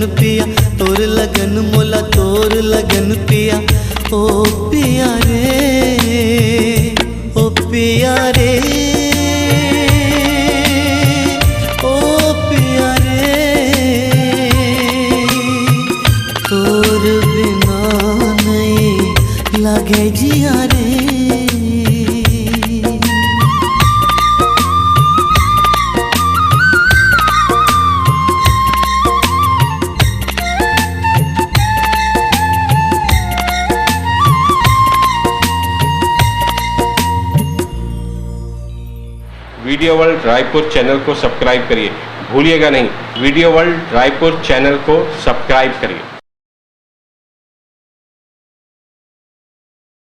लगन पिया, तोर लगन मोला तोर लगन पिया। ओ पिया रे, ओ पिया रे, ओ पिया रे, तोर बिना नहीं लागे जिया रे। वीडियो वर्ल्ड रायपुर चैनल को सब्सक्राइब करिए, भूलिएगा नहीं, वीडियो वर्ल्ड रायपुर चैनल को सब्सक्राइब करिए।